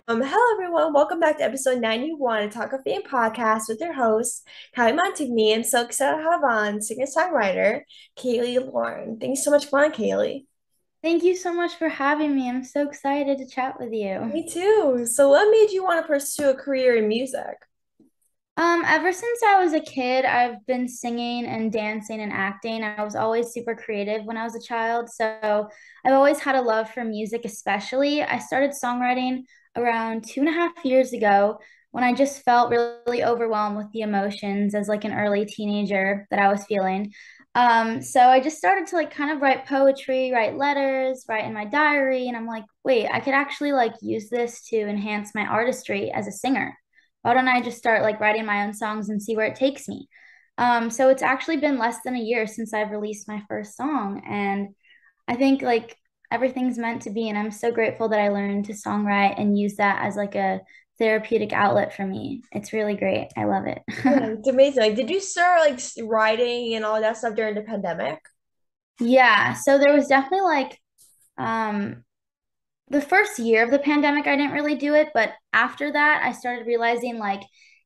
Hello everyone, welcome back to episode 91 of Talk of Fame podcast with your host, Kylie Montigney. I'm so excited to have on singer-songwriter Kaylee Lauren. Thanks so much for on, Kaylee. Thank you so much for having me. I'm so excited to chat with you. Me too. So what made you want to pursue a career in music? Ever since I was a kid, I've been singing and dancing and acting. I was always super creative when I was a child. So I've always had a love for music, especially. I started songwriting around 2.5 years ago when I just felt really overwhelmed with the emotions as like an early teenager that I was feeling. So I just started to like kind of write poetry, write letters, write in my diary, and I'm like, wait, I could actually like use this to enhance my artistry as a singer. Why don't I just start like writing my own songs and see where it takes me? So it's actually been less than a year since I've released my first song, and I think like everything's meant to be, and I'm so grateful that I learned to songwrite and use that as like a therapeutic outlet for me. It's really great. I love it. Yeah, it's amazing. Like, did you start like writing and all that stuff during the pandemic? Yeah, so there was definitely like um the first year of the pandemic, I didn't really do it, but after that, I started realizing like,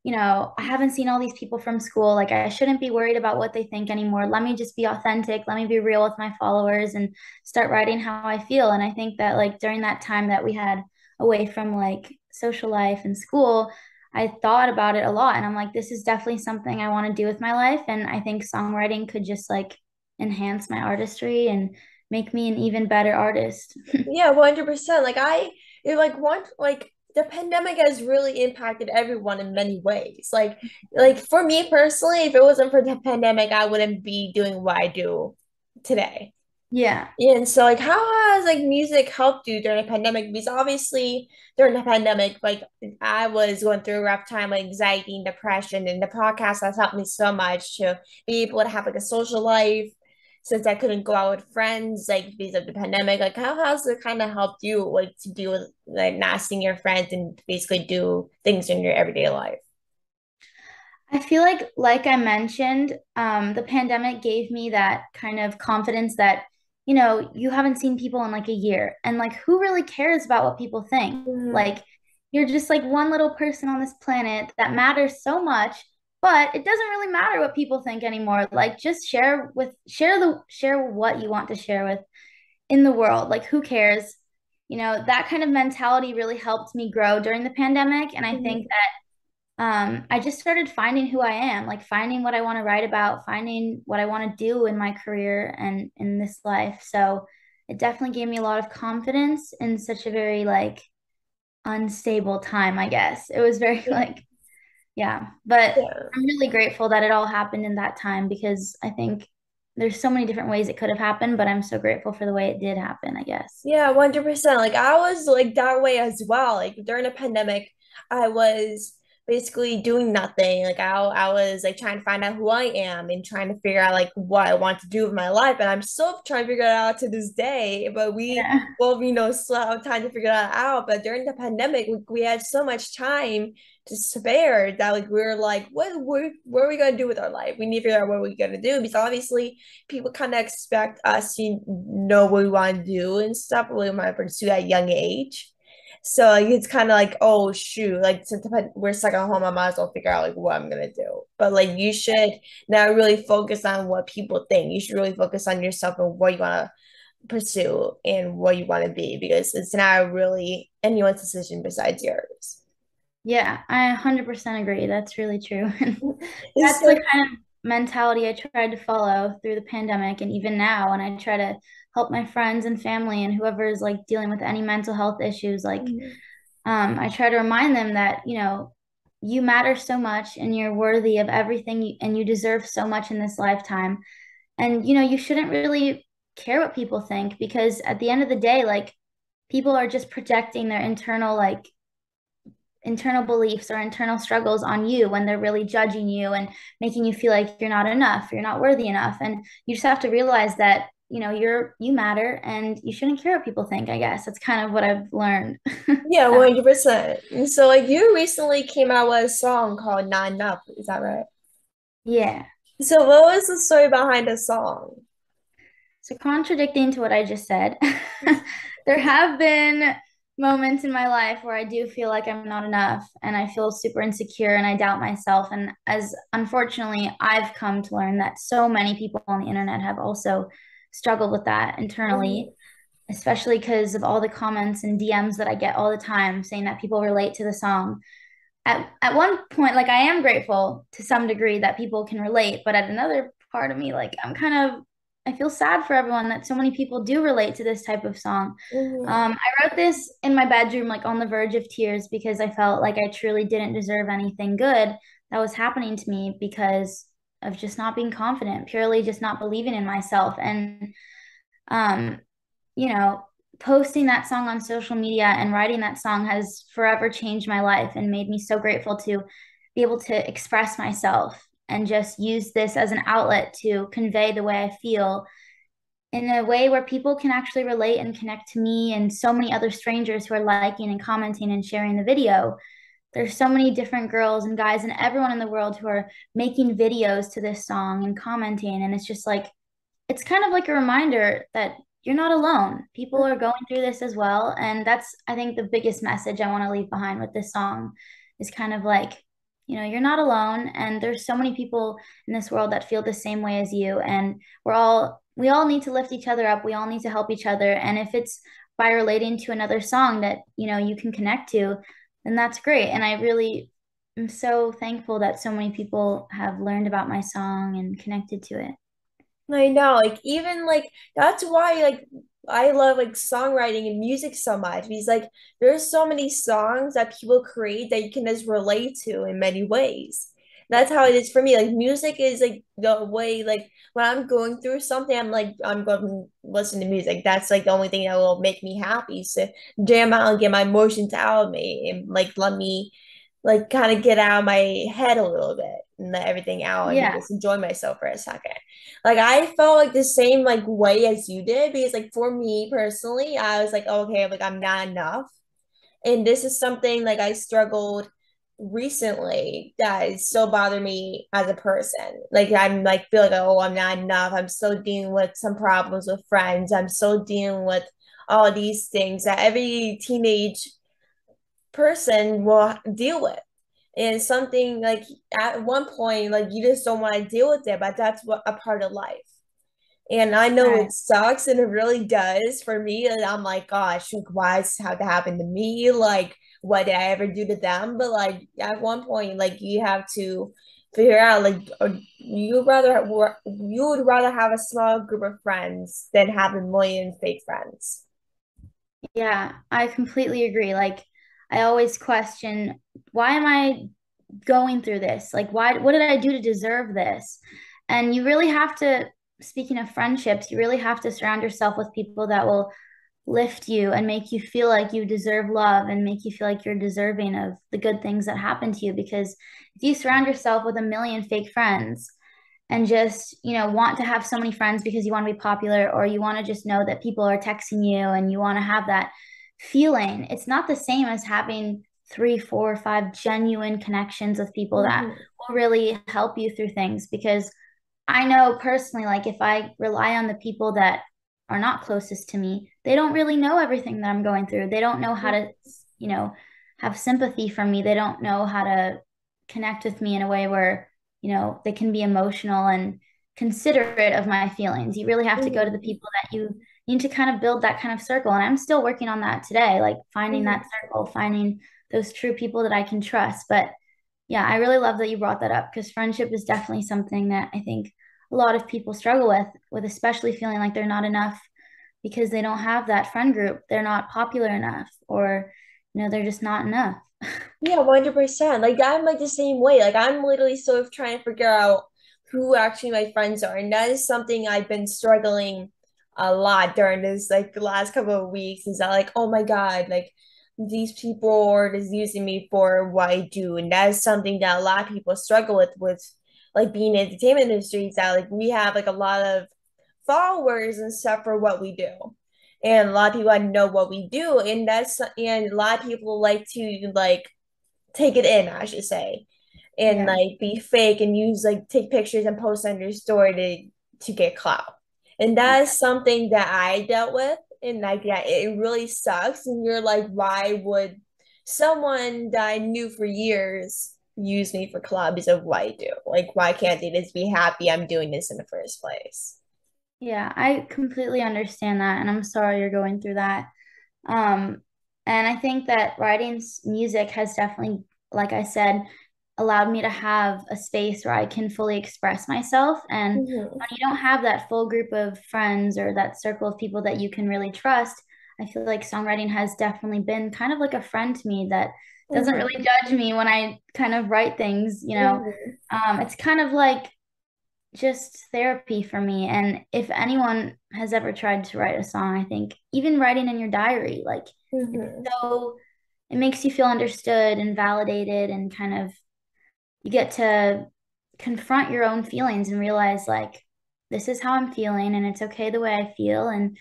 I haven't seen all these people from school. Like, I shouldn't be worried about what they think anymore. Let me just be authentic. Let me be real with my followers and start writing how I feel. And I think that like during that time that we had away from like social life and school, I thought about it a lot. And I'm like, this is definitely something I want to do with my life. And I think songwriting could just like enhance my artistry and make me an even better artist. Yeah, 100%. Like the pandemic has really impacted everyone in many ways. Like for me personally, if it wasn't for the pandemic, I wouldn't be doing what I do today. Yeah. And so like how has like music helped you during the pandemic? Because obviously during the pandemic, like I was going through a rough time, like anxiety and depression, and the podcast has helped me so much to be able to have like a social life since I couldn't go out with friends, like because of the pandemic. Like how has it kind of helped you like to deal with like not seeing your friends and basically do things in your everyday life? I feel like I mentioned, the pandemic gave me that kind of confidence that, you haven't seen people in like a year. And like, who really cares about what people think? Mhm. Like, you're just like one little person on this planet that matters so much, but it doesn't really matter what people think anymore. Like, just share what you want to share with in the world. Like, who cares? That kind of mentality really helped me grow during the pandemic. And I think Mhm. I just started finding who I am, like finding what I want to write about, finding what I want to do in my career and in this life. So it definitely gave me a lot of confidence in such a very like unstable time, I guess. It was very like, yeah, but Yeah. I'm really grateful that it all happened in that time because I think there's so many different ways it could have happened, but I'm so grateful for the way it did happen, I guess. Yeah, 100%. Like I was like that way as well. Like during the pandemic, I was basically doing nothing. Like I was like trying to find out who I am and trying to figure out like what I want to do with my life. And I'm still trying to figure it out to this day. But we Yeah. both, still have time to figure that out. But during the pandemic, we had so much time to spare that like we were like, what are we gonna do with our life? We need to figure out what we're gonna do because obviously people kind of expect us to know what we want to do and stuff, what we want to pursue at a young age. So like it's kind of like, oh shoot, like since we're stuck at home, I might as well figure out like what I'm gonna do. But like you should not really focus on what people think. You should really focus on yourself and what you want to pursue and what you want to be because it's not really anyone's decision besides yours. Yeah, I 100% agree. That's really true. And That's the so kind of mentality I tried to follow through the pandemic and even now. And I try to help my friends and family and whoever is like dealing with any mental health issues. Like, I try to remind them that, you matter so much and you're worthy of everything and you deserve so much in this lifetime. And, you shouldn't really care what people think because at the end of the day, like, people are just projecting their internal beliefs or internal struggles on you when they're really judging you and making you feel like you're not enough, you're not worthy enough. And you just have to realize that, you matter and you shouldn't care what people think, I guess. That's kind of what I've learned. yeah, 100%. And so like you recently came out with a song called Not Enough, is that right? Yeah. So what was the story behind the song? So contradicting to what I just said, there have been, moments in my life where I do feel like I'm not enough and I feel super insecure and I doubt myself. And as unfortunately, I've come to learn that so many people on the internet have also struggled with that internally, Mhm. especially because of all the comments and DMs that I get all the time saying that people relate to the song. At one point, like I am grateful to some degree that people can relate, but at another part of me, like I feel sad for everyone that so many people do relate to this type of song. Mhm. I wrote this in my bedroom, like on the verge of tears, because I felt like I truly didn't deserve anything good that was happening to me because of just not being confident, purely just not believing in myself. And um, you know, posting that song on social media and writing that song has forever changed my life and made me so grateful to be able to express myself and just use this as an outlet to convey the way I feel in a way where people can actually relate and connect to me and so many other strangers who are liking and commenting and sharing the video. There's so many different girls and guys and everyone in the world who are making videos to this song and commenting. And it's just like, it's kind of like a reminder that you're not alone. People are going through this as well. And that's, I think, the biggest message I want to leave behind with this song is kind of like, you're not alone. And there's so many people in this world that feel the same way as you. And we all need to lift each other up. We all need to help each other. And if it's by relating to another song that, you can connect to, then that's great. And I really am so thankful that so many people have learned about my song and connected to it. I know, like even like that's why like I love like songwriting and music so much because like there's so many songs that people create that you can just relate to in many ways. That's how it is for me. Like music is like the way like when I'm going through something, I'm going to listen to music. That's like the only thing that will make me happy. So jam out and get my emotions out of me and like let me like kind of get out of my head a little bit and let everything out and Yeah. just enjoy myself for a second. Like I felt like the same like way as you did because like for me personally, I was like, okay, like I'm not enough. And this is something like I struggled recently that is still bother me as a person. Like I'm like feel like oh I'm not enough. I'm still dealing with some problems with friends. I'm still dealing with all these things that every teenage person will deal with. And something like at one point, like you just don't want to deal with it, but that's what a part of life. And I know Right. it sucks and it really does for me. And I'm like, gosh, like, why does this have to happen to me? Like, what did I ever do to them? But like at one point, like you have to figure out like you would rather have a small group of friends than have a million fake friends. Yeah, I completely agree. Like, I always question, why am I going through this? Like, what did I do to deserve this? And you really have to, speaking of friendships, you really have to surround yourself with people that will lift you and make you feel like you deserve love and make you feel like you're deserving of the good things that happen to you. Because if you surround yourself with a million fake friends, and just, want to have so many friends because you want to be popular or you want to just know that people are texting you and you want to have that feeling. It's not the same as having three, four, five genuine connections with people that Mhm. will really help you through things. Because I know personally, like if I rely on the people that are not closest to me, they don't really know everything that I'm going through. They don't know how to, you know, have sympathy for me. They don't know how to connect with me in a way where, they can be emotional and considerate of my feelings. You really have to go to the Mhm. people that you need to kind of build that kind of circle. And I'm still working on that today, like finding that Mhm. circle, finding those true people that I can trust. But yeah, I really love that you brought that up because friendship is definitely something that I think a lot of people struggle with especially feeling like they're not enough because they don't have that friend group. They're not popular enough or, they're just not enough. Yeah, 100%. Like I'm like the same way. Like I'm literally sort of trying to figure out who actually my friends are. And that is something I've been struggling a lot during this like the last couple of weeks is that like, oh my God, like these people are just using me for what I do. And that is something that a lot of people struggle with like being in the entertainment industry is that like we have like a lot of followers and stuff for what we do. And a lot of people I know what we do. And a lot of people like to like take it in, I should say, and Yeah. like be fake and use like take pictures and post on your story to get clout. And Yeah. that is something that I dealt with And like yeah, it really sucks. And you're like, why would someone that I knew for years use me for clubs of what I do? Like, why can't they just be happy I'm doing this in the first place? Yeah, I completely understand that, and I'm sorry you're going through that. Um, and I think that music has definitely, like I said, allowed me to have a space where I can fully express myself. And Hmm. when you don't have that full group of friends or that circle of people that you can really trust, I feel like songwriting has definitely been kind of like a friend to me that doesn't Hmm. really judge me when I kind of write things, you know. Hmm. It's kind of like just therapy for me. And if anyone has ever tried to write a song, I think even writing in your diary, like it's Hmm. so, it makes you feel understood and validated and kind of you get to confront your own feelings and realize like this is how I'm feeling and it's okay the way I feel. And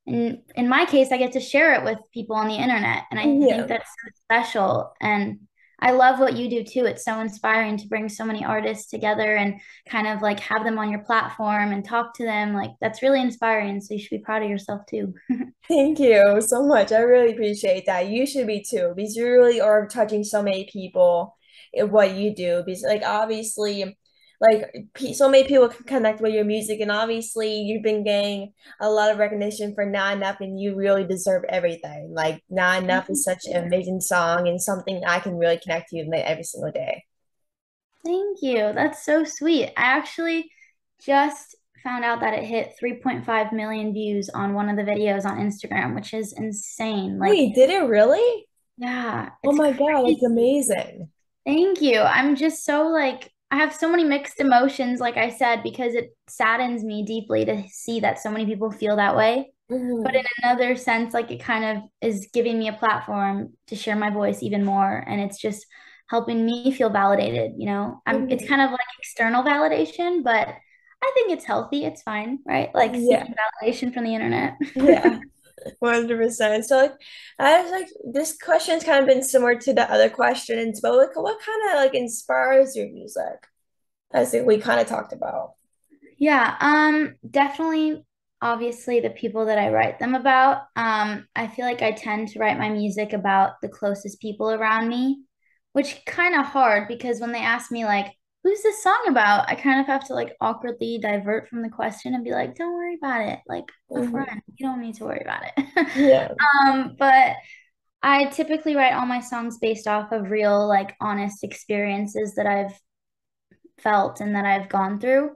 in my case, I get to share it with people on the internet. And I think Yeah. that's so special. And I love what you do too. It's so inspiring to bring so many artists together and kind of like have them on your platform and talk to them. Like that's really inspiring. So you should be proud of yourself too. Thank you so much. I really appreciate that. You should be too, because you really are touching so many people in what you do. Because, like, obviously, like, so many people can connect with your music, and obviously, you've been getting a lot of recognition for Not Enough, and you really deserve everything. Like, Not Thank Enough is such an you. amazing song and something I can really connect to like, every single day. Thank you. That's so sweet. I actually just found out that it hit 3.5 million views on one of the videos on Instagram, which is insane. Like, Wait, did it really? yeah, Oh it's my God, that's crazy. amazing. Thank you. I'm just so like, I have so many mixed emotions, like I said, because it saddens me deeply to see that so many people feel that way. But in Hmm. another sense, like it kind of is giving me a platform to share my voice even more. And it's just helping me feel validated, you know? It's Hmm. kind of like external validation, but I think it's healthy. It's fine, right? Like Yeah, seeking validation from the internet. yeah. 100%. So like I was like this question's kind of been similar to the other questions, but like what kind of like inspires your music? I think we kind of talked about. Yeah, definitely obviously the people that I write them about. I feel like I tend to write my music about the closest people around me, which kind of hard because when they ask me like, who's this song about? I kind of have to like awkwardly divert from the question and be like, don't worry about it. Like a Hmm. friend, you don't need to worry about it. Yeah. But I typically write all my songs based off of real, like honest experiences that I've felt and that I've gone through.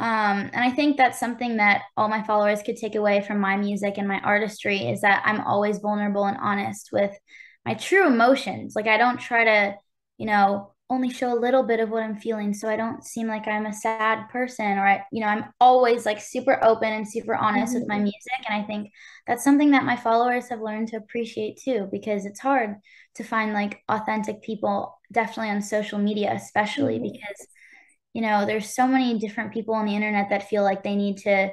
And I think that's something that all my followers could take away from my music and my artistry is that I'm always vulnerable and honest with my true emotions. Like I don't try to, only show a little bit of what I'm feeling so I don't seem like I'm a sad person or I'm always like super open and super honest with my Hmm. music. And I think that's something that my followers have learned to appreciate too, because it's hard to find like authentic people, definitely on social media, especially Hmm. because there's so many different people on the internet that feel like they need to,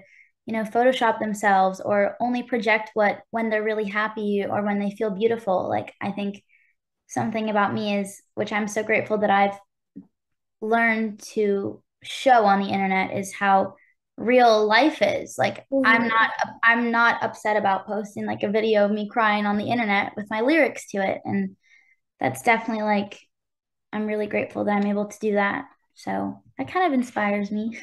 Photoshop themselves or only project what when they're really happy or when they feel beautiful. Like I think something about me is, which I'm so grateful that I've learned to show on the internet is how real life is. Like Hmm. I'm not upset about posting like a video of me crying on the internet with my lyrics to it. And that's definitely like I'm really grateful that I'm able to do that. So that kind of inspires me.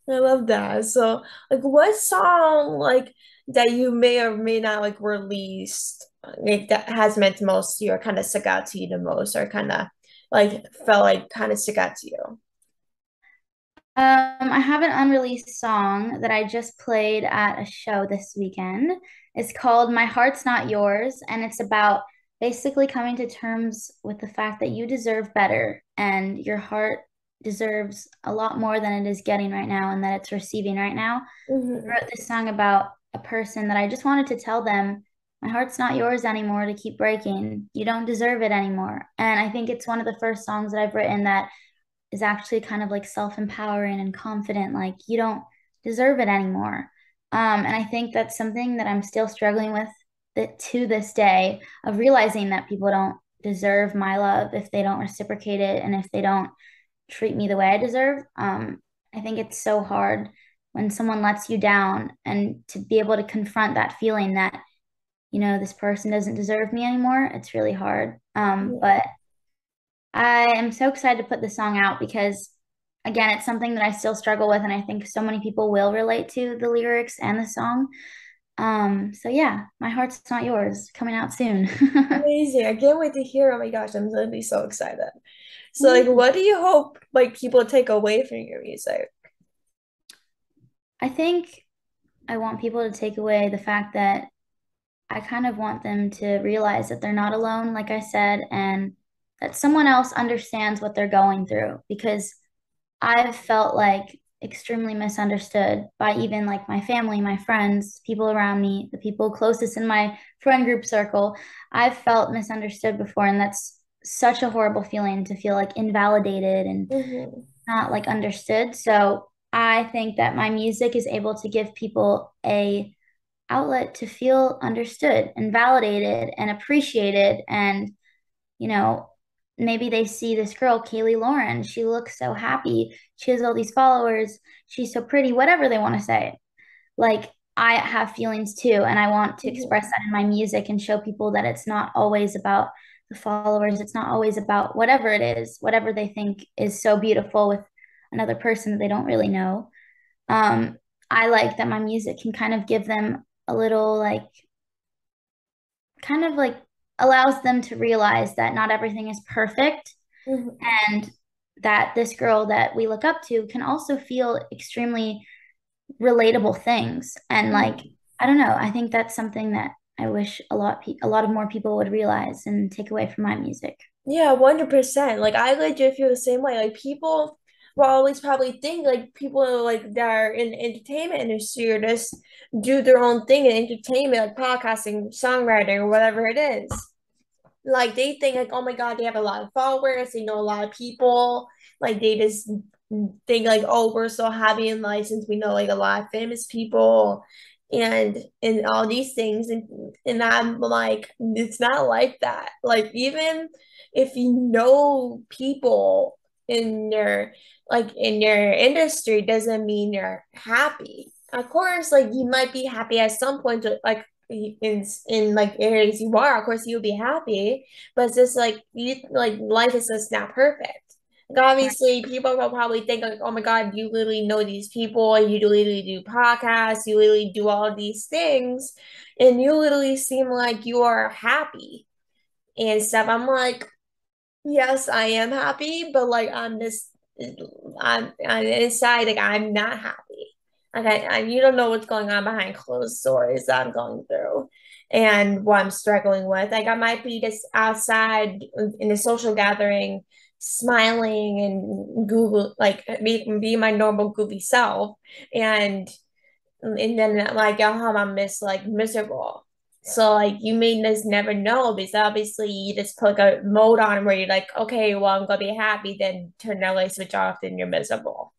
I love that. So like what song like that you may or may not like released like that has meant most to you or kind of stuck out to you the most or kind of like felt like kind of stuck out to you? I have an unreleased song that I just played at a show this weekend. It's called My Heart's Not Yours, and it's about basically coming to terms with the fact that you deserve better and your heart deserves a lot more than it is getting right now and that it's receiving right now. I Hmm. wrote this song about a person that I just wanted to tell them, my heart's not yours anymore to keep breaking. You don't deserve it anymore. And I think it's one of the first songs that I've written that is actually kind of like self-empowering and confident, like you don't deserve it anymore. And I think that's something that I'm still struggling with that to this day of realizing that people don't deserve my love if they don't reciprocate it and if they don't treat me the way I deserve. I think it's so hard when someone lets you down, and to be able to confront that feeling that, this person doesn't deserve me anymore. It's really hard. But I am so excited to put this song out because, again, it's something that I still struggle with, and I think so many people will relate to the lyrics and the song. So yeah, My Heart's Not Yours, coming out soon. Amazing. I can't wait to hear. Oh my gosh, I'm gonna be so excited. So like what do you hope like people take away from your music? I think I want people to take away the fact that I kind of want them to realize that they're not alone, like I said, and that someone else understands what they're going through, because I've felt like extremely misunderstood by even like my family, my friends, people around me, the people closest in my friend group circle. I've felt misunderstood before, and that's such a horrible feeling, to feel like invalidated and Mm-hmm. not like understood. So I think that my music is able to give people a outlet to feel understood and validated and appreciated. And, you know, maybe they see this girl, Kaylee Lauren, she looks so happy. She has all these followers. She's so pretty, whatever they want to say. Like, I have feelings too, and I want to express Mm-hmm. that in my music and show people that it's not always about the followers. It's not always about whatever it is, whatever they think is so beautiful with another person that they don't really know. Um, I like that my music can kind of give them a little, like, kind of like allows them to realize that not everything is perfect, Mm-hmm. and that this girl that we look up to can also feel extremely relatable things. And like, I don't know, I think that's something that I wish a lot of more people would realize and take away from my music. Yeah, 100%. Like I legit feel the same way. Like people will always probably think like people like that are in the entertainment industry or just do their own thing in entertainment, like podcasting, songwriting, or whatever it is. Like they think like, oh my God, they have a lot of followers, they know a lot of people. Like they just think like, oh, we're so happy and licensed. We know like a lot of famous people and all these things. And I'm like, it's not like that. Like even if you know people in your like in your industry doesn't mean you're happy. Of course, like you might be happy at some point, like in like areas you are, of course you'll be happy, but it's just like you like life is just not perfect. Like obviously people will probably think like, oh my God, you literally know these people and you literally do podcasts, you literally do all these things, and you literally seem like you are happy and stuff. I'm like, yes, I am happy, but like I'm inside, like I'm not happy. Okay, you don't know what's going on behind closed doors that I'm going through and what I'm struggling with. Like I might be just outside in a social gathering, smiling and Google like be my normal goofy self, and and then like at home I'm miserable. So like you may just never know because obviously you just put like a mode on where you're like, okay, well I'm gonna be happy, then turn that light switch off, then you're miserable.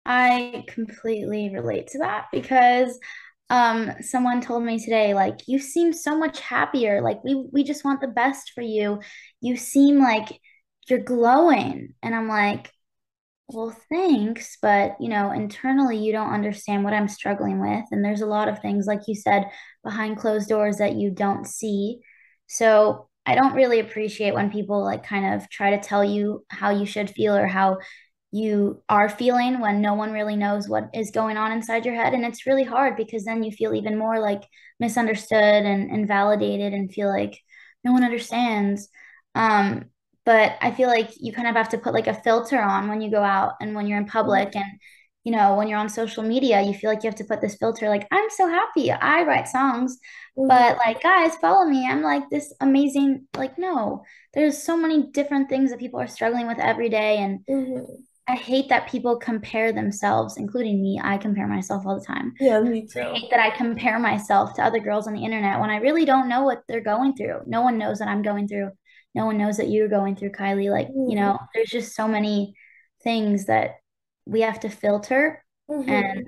I completely relate to that because someone told me today, like, you seem so much happier. Like, we just want the best for you. You seem like you're glowing. And I'm like, well, thanks, but internally you don't understand what I'm struggling with. And there's a lot of things, like you said, behind closed doors that you don't see. So I don't really appreciate when people like kind of try to tell you how you should feel or how you are feeling when no one really knows what is going on inside your head. And it's really hard because then you feel even more like misunderstood and invalidated and feel like no one understands. Um, but I feel like you kind of have to put like a filter on when you go out and when you're in public, and when you're on social media, you feel like you have to put this filter like, I'm so happy, I write songs, but Mm-hmm. like, guys, follow me, I'm like this amazing. Like, no, there's so many different things that people are struggling with every day. And Mm-hmm. I hate that people compare themselves, including me. I compare myself all the time. Yeah, me I too. hate that I compare myself to other girls on the internet when I really don't know what they're going through. No one knows that I'm going through. No one knows that you're going through, Kylie. Like, Mm-hmm. there's just so many things that we have to filter. And Mm-hmm.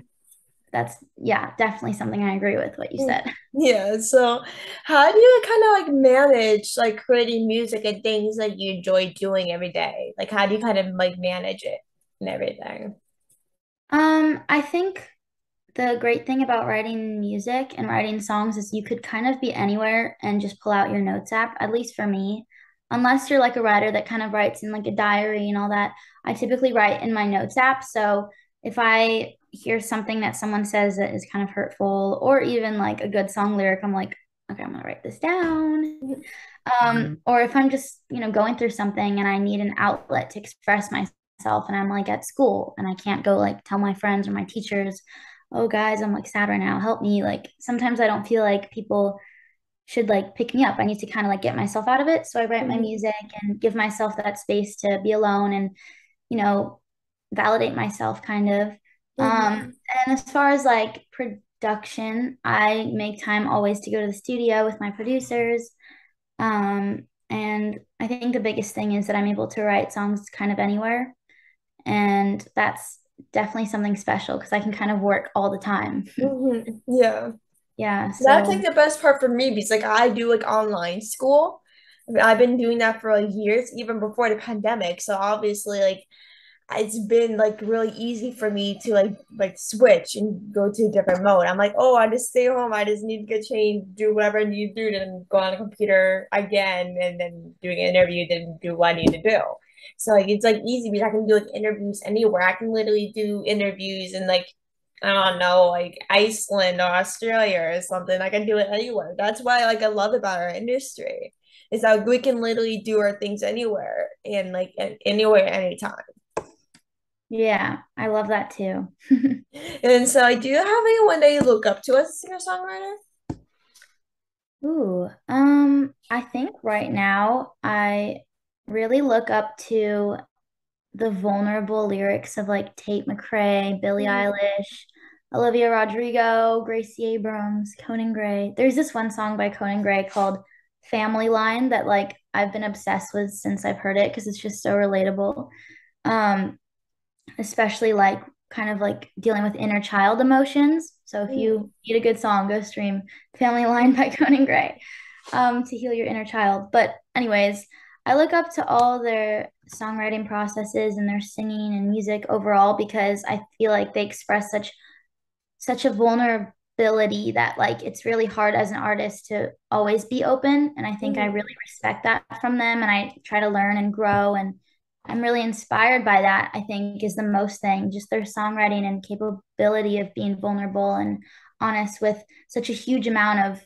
that's, yeah, definitely something I agree with what you said. Yeah, so how do you kind of like manage like creating music and things that you enjoy doing every day? Like how do you kind of like manage it and everything? I think the great thing about writing music and writing songs is you could kind of be anywhere and just pull out your notes app, at least for me. Unless you're like a writer that kind of writes in like a diary and all that, I typically write in my notes app. So if I hear something that someone says that is kind of hurtful or even like a good song lyric, I'm like, okay, I'm gonna write this down. Or if I'm just, going through something and I need an outlet to express myself and I'm like at school and I can't go like tell my friends or my teachers, oh guys, I'm like sad right now, help me. Like sometimes I don't feel like people should like pick me up. I need to kind of like get myself out of it. So I write my Mhm. music and give myself that space to be alone and, you know, validate myself kind of. Mhm. And as far as like production, I make time always to go to the studio with my producers. And I think the biggest thing is that I'm able to write songs kind of anywhere. And that's definitely something special because I can kind of work all the time. Yeah. Yeah. That's like So, the best part for me because like I do like online school. I mean, I've been doing that for like years, even before the pandemic. So obviously, like it's been like really easy for me to like switch and go to a different mode. I'm like, oh, I just stay home. I just need to get changed, do whatever I need to do, then go on the computer again, and then doing an interview, then do what I need to do. So like it's like easy because I can do like interviews anywhere. I can literally do interviews in like I don't know, like Iceland or Australia or something. I can do it anywhere. That's why like I love about our industry is that we can literally do our things anywhere and like anywhere anytime. yeah, I love that too. And so, do you have anyone that you look up to as a singer-songwriter? Ooh, I think right now I really look up to the vulnerable lyrics of like Tate McRae, Billie Mhm. Eilish, Olivia Rodrigo, Gracie Abrams, Conan Gray. There's this one song by Conan Gray called Family Line that like I've been obsessed with since I've heard it because it's just so relatable. Um, Especially like kind of like dealing with inner child emotions. So if Mhm. you need a good song, go stream Family Line by Conan Gray to heal your inner child. But anyways, I look up to all their songwriting processes and their singing and music overall because I feel like they express such a vulnerability that like it's really hard as an artist to always be open. And I think I Mhm. really respect that from them and I try to learn and grow and I'm really inspired by that, I think is the most thing, just their songwriting and capability of being vulnerable and honest with such a huge amount of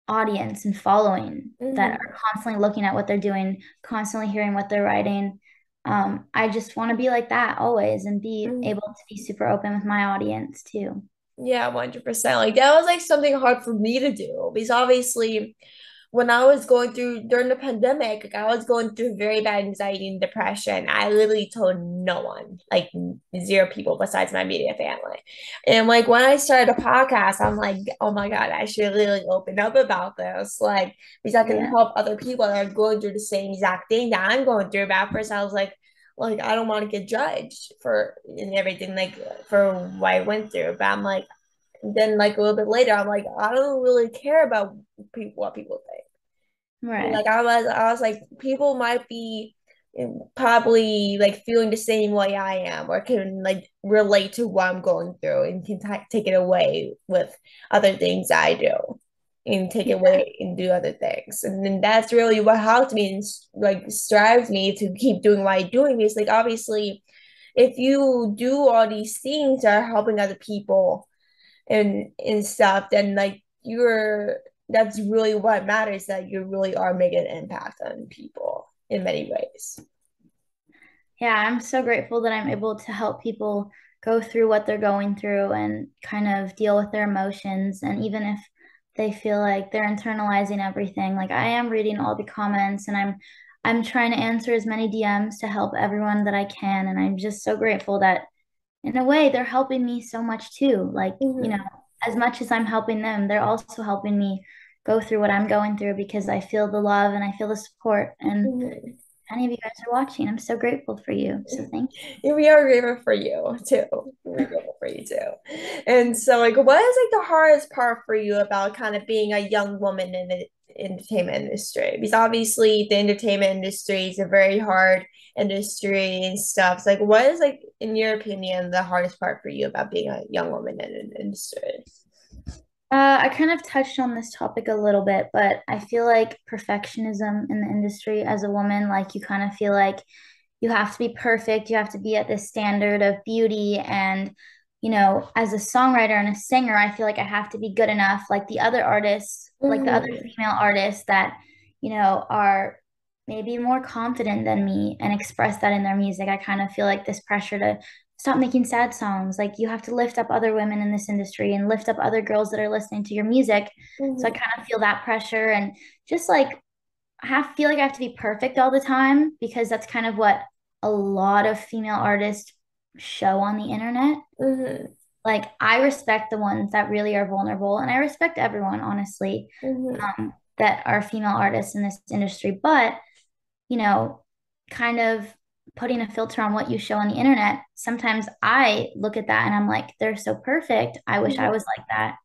audience and following that Mhm. are constantly looking at what they're doing, constantly hearing what they're writing. I just want to be like that always and be able Mhm. to be super open with my audience too. Yeah, 100%. Like that was like something hard for me to do because obviously when I was going through during the pandemic, like I was going through very bad anxiety and depression. I literally told no one, like zero people besides my immediate family. And like when I started a podcast, I'm like, oh my God, I should really open up about this. Like, because I can Yeah. help other people that are going through the same exact thing that I'm going through. But at first I was like I don't want to get judged for and everything, like for what I went through. But I'm like, then like a little bit later, I'm like, I don't really care about people what people think. Right. Like I was like, people might be probably like feeling the same way I am, or can like relate to what I'm going through, and can take it away with other things I do, and take it Yeah. away and do other things. And then that's really what helped me and like strives me to keep doing what I'm doing. Because like obviously, if you do all these things that are helping other people and stuff, then like you're that's really what matters, that you really are making an impact on people in many ways. Yeah, I'm so grateful that I'm able to help people go through what they're going through and kind of deal with their emotions. And even if they feel like they're internalizing everything, like I am reading all the comments and I'm trying to answer as many DMs to help everyone that I can. And I'm just so grateful that in a way they're helping me so much too. Like, Mm-hmm. as much as I'm helping them, they're also helping me go through what I'm going through because I feel the love and I feel the support. And Mm-hmm. any of you guys are watching, I'm so grateful for you. So thank you. We are grateful for you too. We're grateful for you too. And so, like, what is like the hardest part for you about kind of being a young woman entertainment industry? Because obviously the entertainment industry is a very hard industry and stuff. So like what is like in your opinion the hardest part for you about being a young woman in an industry? I kind of touched on this topic a little bit, but I feel like perfectionism in the industry as a woman, like you kind of feel like you have to be perfect, you have to be at this standard of beauty. And, as a songwriter and a singer, I feel like I have to be good enough, like the other artists, like the other Mm-hmm. female artists that, are maybe more confident than me and express that in their music. I kind of feel like this pressure to stop making sad songs. Like you have to lift up other women in this industry and lift up other girls that are listening to your music. So I Mm-hmm. kind of feel that pressure and just like feel like I have to be perfect all the time because that's kind of what a lot of female artists show on the internet. Mm-hmm. Like I respect the ones that really are vulnerable, and I respect everyone, honestly, Mm-hmm. that are female artists in this industry. But you know, kind of putting a filter on what you show on the internet, sometimes I look at that and I'm like, they're so perfect. I wish I was like that.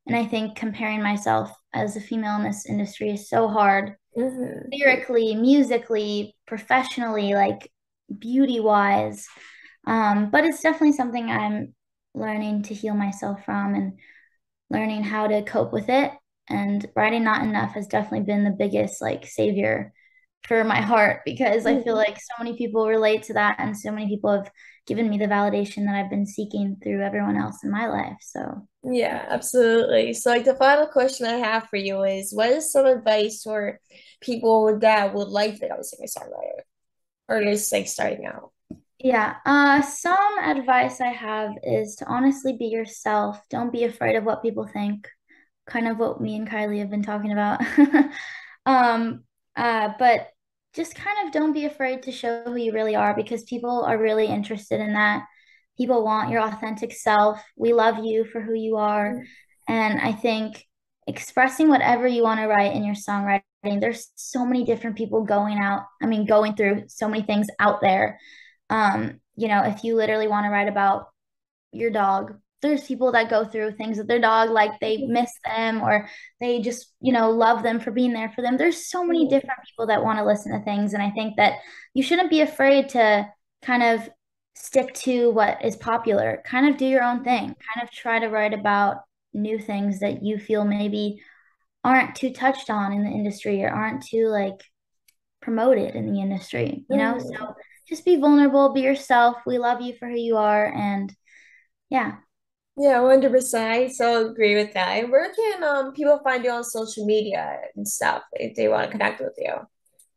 And I think comparing myself as a female in this industry is so hard, Mm-hmm. lyrically, musically, professionally, like beauty wise. But it's definitely something I'm learning to heal myself from and learning how to cope with it. And writing Not Enough has definitely been the biggest like savior for my heart because I feel Mm-hmm. like so many people relate to that and so many people have given me the validation that I've been seeking through everyone else in my life. So, yeah. Yeah, absolutely. So, like, the final question I have for you is, what is some advice for people that would like to become a singer-songwriter or just like starting out? Yeah, some advice I have is to honestly be yourself. Don't be afraid of what people think. Kind of what me and Kylie have been talking about. Um, but just kind of don't be afraid to show who you really are because people are really interested in that. People want your authentic self. We love you for who you are. And I think expressing whatever you want to write in your songwriting, there's so many different people going through so many things out there. If you literally want to write about your dog, there's people that go through things with their dog, like they miss them or they just, love them for being there for them. There's so many different people that want to listen to things. And I think that you shouldn't be afraid to kind of stick to what is popular, kind of do your own thing, kind of try to write about new things that you feel maybe aren't too touched on in the industry or aren't too like promoted in the industry. So Mm-hmm. just be vulnerable, be yourself. We love you for who you are. And yeah. Yeah, 100%. I so agree with that. And where can people find you on social media and stuff if they want to connect with you?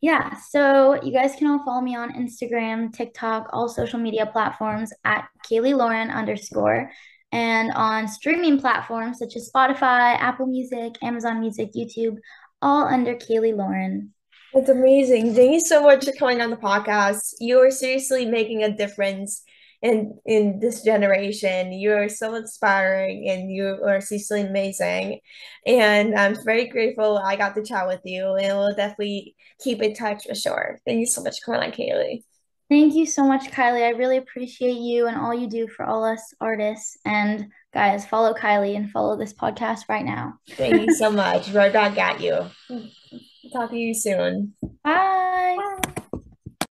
Yeah, so you guys can all follow me on Instagram, TikTok, all social media platforms at Kaylee Lauren _ and on streaming platforms such as Spotify, Apple Music, Amazon Music, YouTube, all under Kaylee Lauren. It's amazing. Thank you so much for coming on the podcast. You are seriously making a difference in this generation. You are so inspiring and you are seriously amazing. And I'm very grateful I got to chat with you and we'll definitely keep in touch for sure. Thank you so much for coming on, Kaylee. Thank you so much, Kylie. I really appreciate you and all you do for all us artists. And guys, follow Kylie and follow this podcast right now. Thank you so much. Right back at you. Talk to you soon. Bye.